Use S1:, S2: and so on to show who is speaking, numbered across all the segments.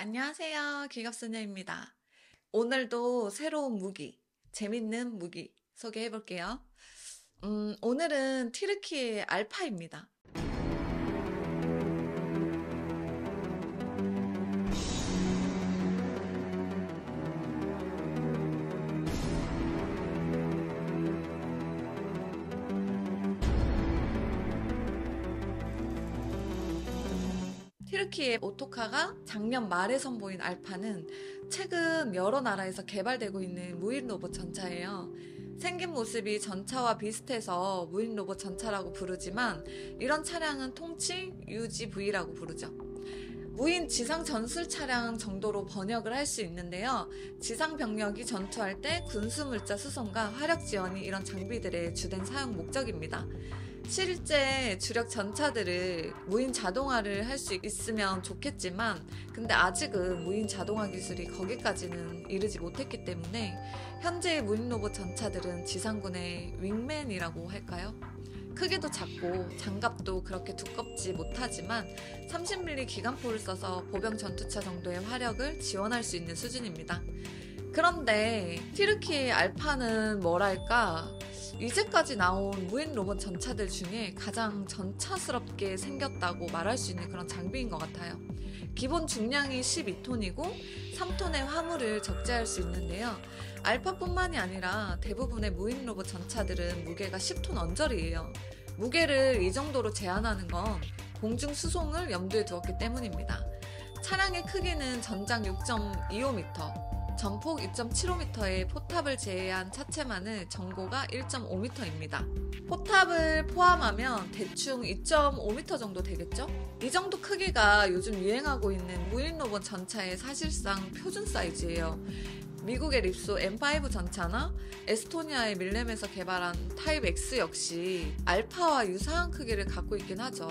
S1: 안녕하세요. 기갑소녀입니다. 오늘도 새로운 무기, 재밌는 무기 소개해 볼게요. 오늘은 티르키의 알파입니다. 티르키의 오토카가 작년 말에 선보인 알파는 최근 여러 나라에서 개발되고 있는 무인 로봇 전차예요. 생긴 모습이 전차와 비슷해서 무인 로봇 전차라고 부르지만 이런 차량은 통칭 UGV라고 부르죠. 무인 지상 전술 차량 정도로 번역을 할 수 있는데요. 지상 병력이 전투할 때 군수 물자 수송과 화력 지원이 이런 장비들의 주된 사용 목적입니다. 실제 주력 전차들을 무인 자동화를 할 수 있으면 좋겠지만 근데 아직은 무인 자동화 기술이 거기까지는 이르지 못했기 때문에 현재의 무인 로봇 전차들은 지상군의 윙맨이라고 할까요? 크기도 작고 장갑도 그렇게 두껍지 못하지만 30mm 기관포를 써서 보병 전투차 정도의 화력을 지원할 수 있는 수준입니다. 그런데 티르키의 알파는 뭐랄까 이제까지 나온 무인 로봇 전차들 중에 가장 전차스럽게 생겼다고 말할 수 있는 그런 장비인 것 같아요. 기본 중량이 12톤이고 3톤의 화물을 적재할 수 있는데요. 알파뿐만이 아니라 대부분의 무인 로봇 전차들은 무게가 10톤 언저리예요. 무게를 이 정도로 제한하는 건 공중 수송을 염두에 두었기 때문입니다. 차량의 크기는 전장 6.25m, 전폭 2.75m의 포탑을 제외한 차체만을 전고가 1.5m입니다. 포탑을 포함하면 대충 2.5m 정도 되겠죠? 이 정도 크기가 요즘 유행하고 있는 무인 로봇 전차의 사실상 표준 사이즈예요. 미국의 립소 M5 전차나 에스토니아의 밀렘에서 개발한 타입 X 역시 알파와 유사한 크기를 갖고 있긴 하죠.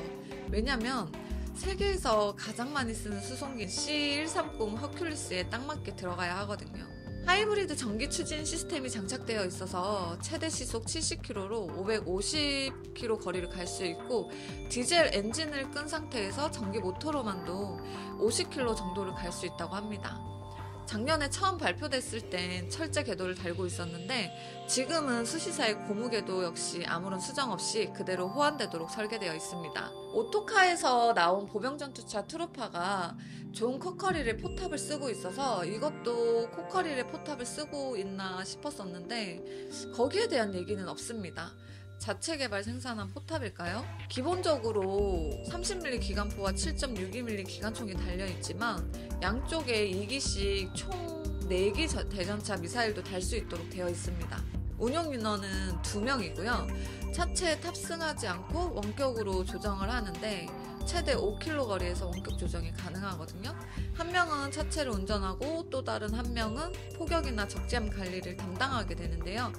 S1: 왜냐면 세계에서 가장 많이 쓰는 수송기인 C130 허큘리스에 딱 맞게 들어가야 하거든요. 하이브리드 전기 추진 시스템이 장착되어 있어서 최대 시속 70km로 550km 거리를 갈 수 있고 디젤 엔진을 끈 상태에서 전기 모터로만도 50km 정도를 갈 수 있다고 합니다. 작년에 처음 발표됐을 땐 철제 궤도를 달고 있었는데 지금은 수시사의 고무 궤도 역시 아무런 수정 없이 그대로 호환되도록 설계되어 있습니다. 오토카에서 나온 보병전투차 투르파가 존 코커릴의 포탑을 쓰고 있어서 이것도 코커릴의 포탑을 쓰고 있나 싶었었는데 거기에 대한 얘기는 없습니다. 자체 개발 생산한 포탑일까요? 기본적으로 30mm 기관포와 7.62mm 기관총이 달려있지만 양쪽에 2기씩 총 4기 대전차 미사일도 달 수 있도록 되어 있습니다. 운용 인원은 2명이고요. 차체에 탑승하지 않고 원격으로 조정을 하는데 최대 5km 거리에서 원격 조정이 가능하거든요. 한 명은 차체를 운전하고 또 다른 한 명은 포격이나 적재함 관리를 담당하게 되는데요.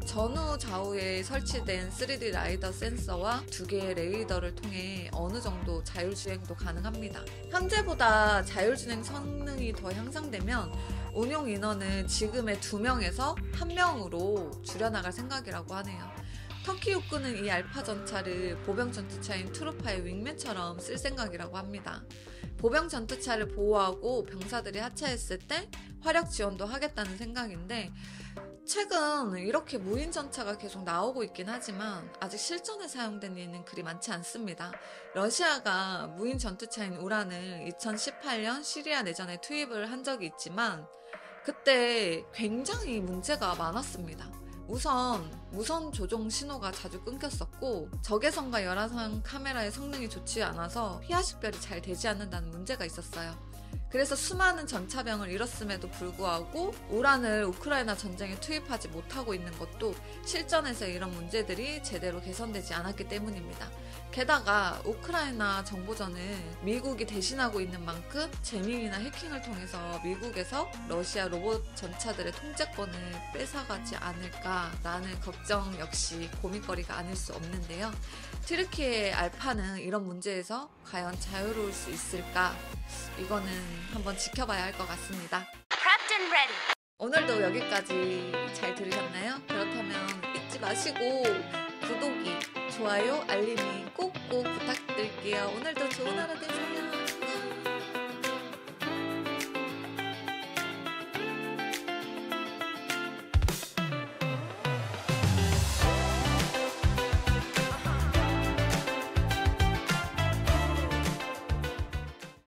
S1: 전후 좌우에 설치된 3D 라이더 센서와 2개의 레이더를 통해 어느 정도 자율주행도 가능합니다. 현재보다 자율주행 성능이 더 향상되면 운용 인원은 지금의 2명에서 1명으로 줄여나갈 생각이라고 하네요. 터키 육군은 이 알파 전차를 보병 전투차인 투르파의 윙맨처럼 쓸 생각이라고 합니다. 보병 전투차를 보호하고 병사들이 하차했을 때 화력 지원도 하겠다는 생각인데 최근 이렇게 무인 전차가 계속 나오고 있긴 하지만 아직 실전에 사용된 예는 그리 많지 않습니다. 러시아가 무인 전투차인 우란을 2018년 시리아 내전에 투입을 한 적이 있지만 그때 굉장히 문제가 많았습니다. 우선 무선 조종 신호가 자주 끊겼었고 적외선과 열화상 카메라의 성능이 좋지 않아서 피하 식별이 잘 되지 않는다는 문제가 있었어요. 그래서 수많은 전차병을 잃었음에도 불구하고 우란을 우크라이나 전쟁에 투입하지 못하고 있는 것도 실전에서 이런 문제들이 제대로 개선되지 않았기 때문입니다. 게다가 우크라이나 정보전을 미국이 대신하고 있는 만큼 재밍이나 해킹을 통해서 미국에서 러시아 로봇 전차들의 통제권을 뺏어가지 않을까라는 걱정 역시 고민거리가 아닐 수 없는데요. 티르키의 알파는 이런 문제에서 과연 자유로울 수 있을까? 이거는 한번 지켜봐야 할 것 같습니다. 오늘도 여기까지 잘 들으셨나요? 그렇다면 잊지 마시고 구독이, 좋아요, 알림이 꼭꼭 부탁드릴게요. 오늘도 좋은 하루 되세요.